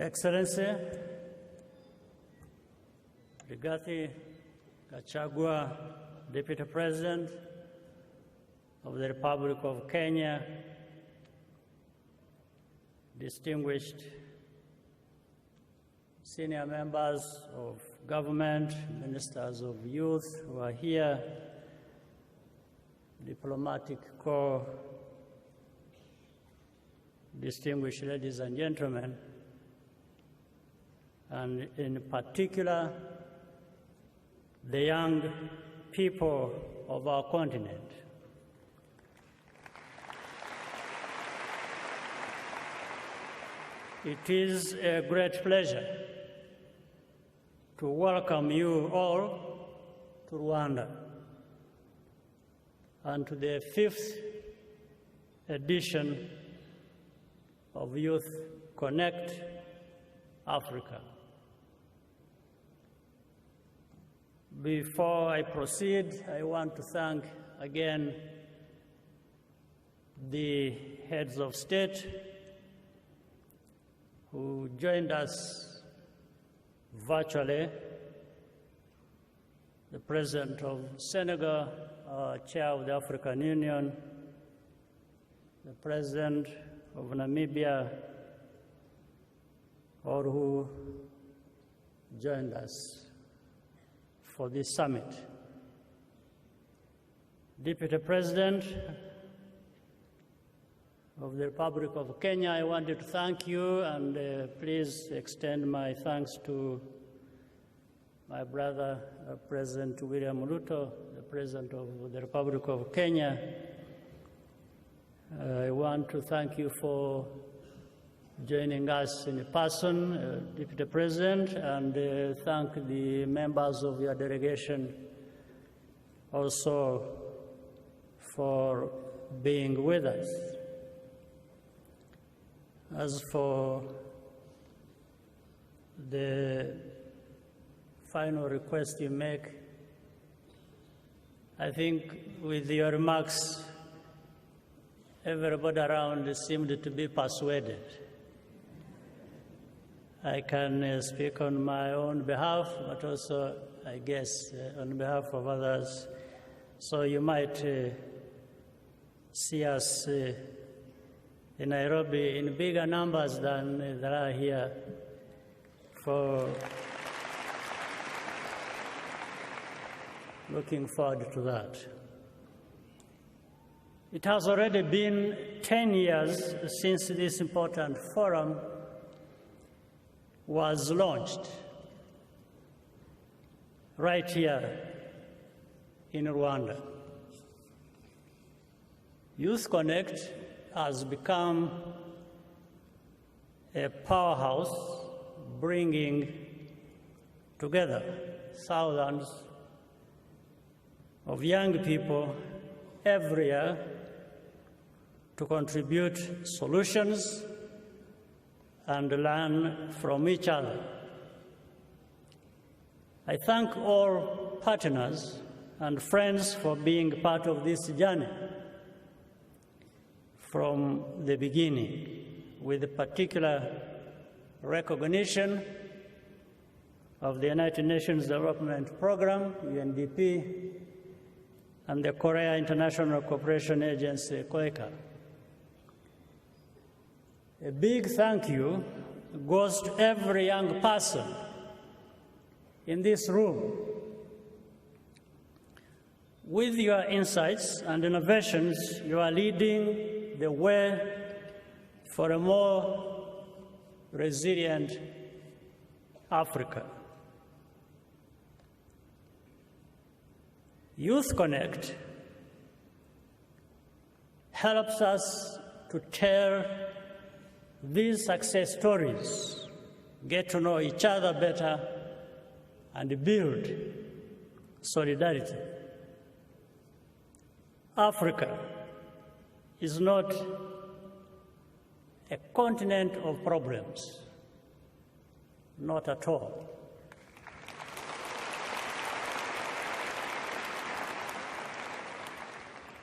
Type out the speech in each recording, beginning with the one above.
Excellency, Rigathi Gachagua, Deputy President of the Republic of Kenya, distinguished senior members of government, ministers of youth who are here, diplomatic corps, distinguished ladies and gentlemen, and in particular, the young people of our continent. It is a great pleasure to welcome you all to Rwanda and to the 5th edition of Youth Connect Africa. Before I proceed, I want to thank again the heads of state who joined us virtually, the President of Senegal, Chair of the African Union, the President of Namibia, all who joined us for this summit. Deputy President of the Republic of Kenya, I wanted to thank you and please extend my thanks to my brother, President William Ruto, the President of the Republic of Kenya. I want to thank you for joining us in person, Deputy President, and thank the members of your delegation also for being with us. As for the final request you make, I think with your remarks, everybody around seemed to be persuaded. I can speak on my own behalf, but also, I guess, on behalf of others. So you might see us in Nairobi in bigger numbers than there are here for looking forward to that. It has already been 10 years since this important forum was launched right here in Rwanda. Youth Connect has become a powerhouse, bringing together thousands of young people every year to contribute solutions and learn from each other. I thank all partners and friends for being part of this journey from the beginning, with particular recognition of the United Nations Development Program, UNDP, and the Korea International Cooperation Agency, KOICA. A big thank you goes to every young person in this room. With your insights and innovations, you are leading the way for a more resilient Africa. Youth Connect helps us to tell these success stories, get to know each other better, and build solidarity. Africa is not a continent of problems, not at all.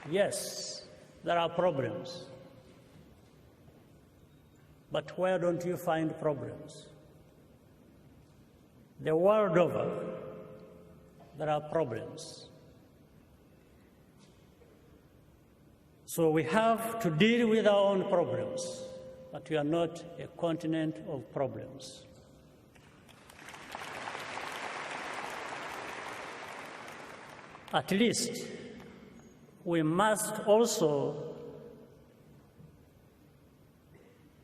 Yes, there are problems. But where don't you find problems? The world over, there are problems. So we have to deal with our own problems, but we are not a continent of problems. At least we must also,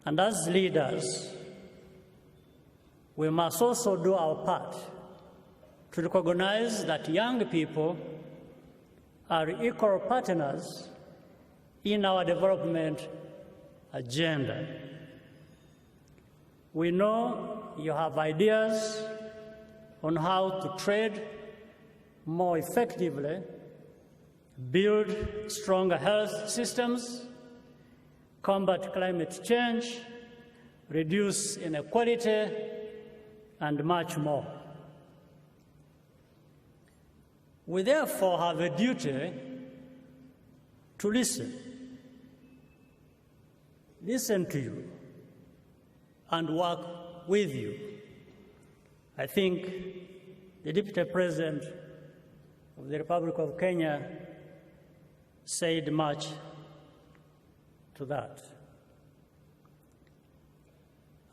and as leaders, we must also do our part to recognize that young people are equal partners in our development agenda. We know you have ideas on how to trade more effectively, build stronger health systems, combat climate change, reduce inequality, and much more. We therefore have a duty to listen to you, and work with you. I think the Deputy President of the Republic of Kenya said much to that.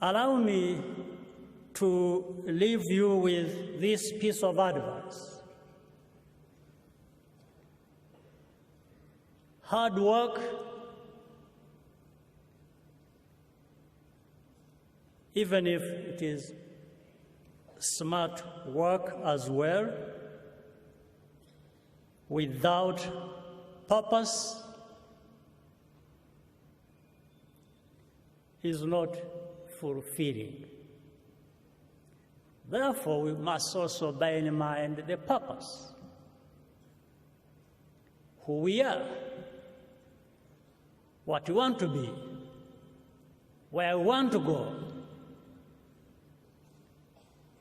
Allow me to leave you with this piece of advice. Hard work, even if it is smart work as well, without purpose is not fulfilling. Therefore, we must also bear in mind the purpose, who we are, what we want to be, where we want to go,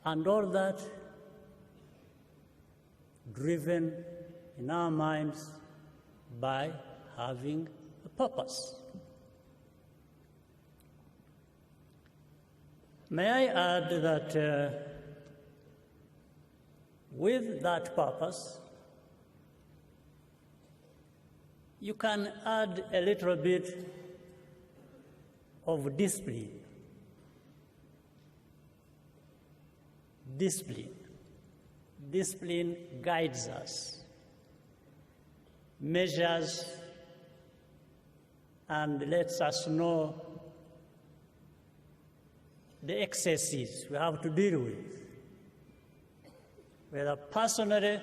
and all that driven in our minds by having a purpose. May I add that with that purpose, you can add a little bit of discipline. Discipline guides us, measures, and lets us know the excesses we have to deal with, whether personally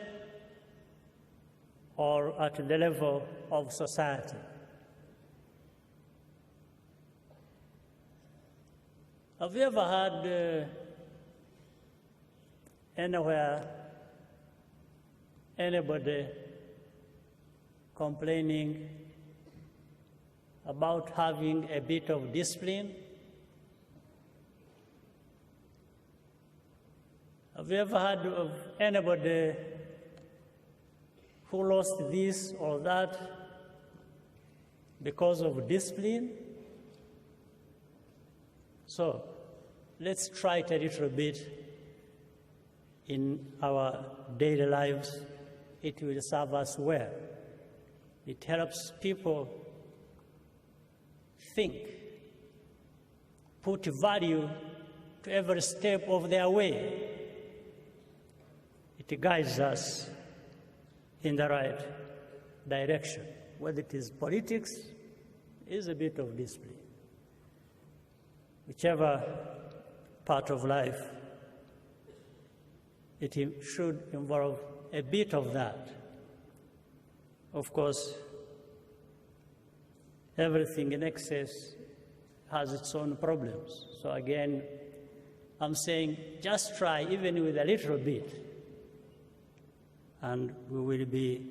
or at the level of society. Have you ever had anywhere anybody complaining about having a bit of discipline? Have you ever heard of anybody who lost this or that because of discipline? So let's try it a little bit in our daily lives. It will serve us well. It helps people think, put value to every step of their way. It guides us in the right direction. Whether it is politics, is a bit of discipline. Whichever part of life, it should involve a bit of that. Of course, everything in excess has its own problems. So again, I'm saying just try even with a little bit, and we will be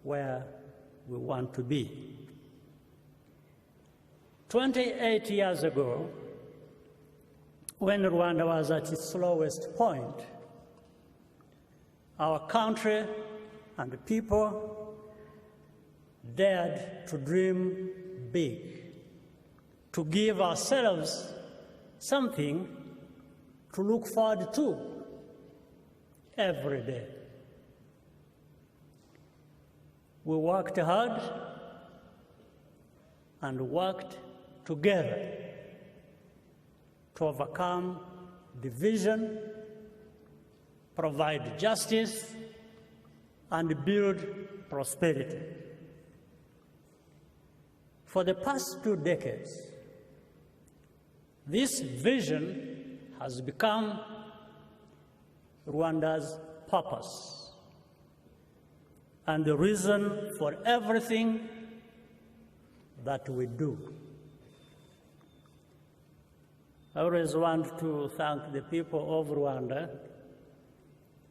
where we want to be. 28 years ago, when Rwanda was at its lowest point, our country and the people dared to dream big, to give ourselves something to look forward to every day. We worked hard and worked together to overcome division, provide justice, and build prosperity. For the past 2 decades, this vision has become Rwanda's purpose and the reason for everything that we do. I always want to thank the people of Rwanda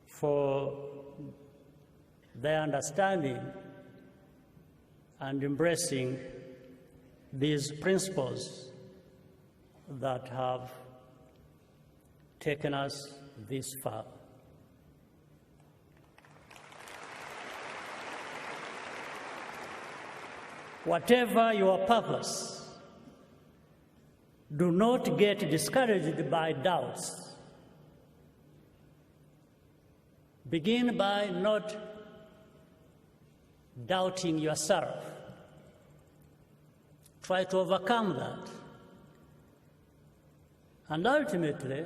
for their understanding and embracing these principles that have taken us this far. Whatever your purpose, do not get discouraged by doubts. Begin by not doubting yourself. Try to overcome that. And ultimately,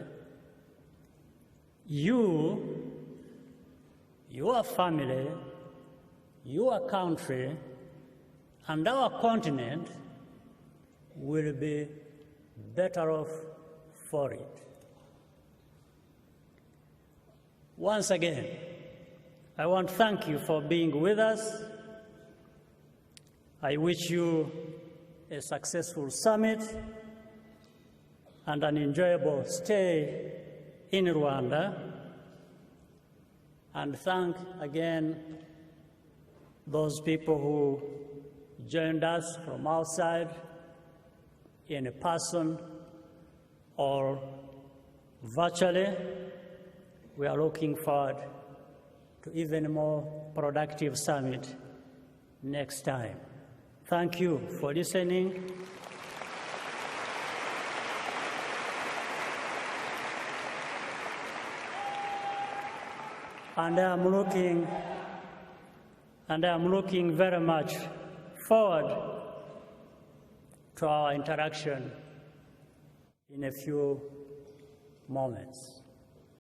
you, your family, your country, and our continent will be better off for it. Once again, I want to thank you for being with us. I wish you a successful summit and an enjoyable stay in Rwanda. And thank again those people who joined us from outside in person or virtually. We are looking forward to even more productive summit next time. Thank you for listening. And I'm looking very much forward to our interaction in a few moments.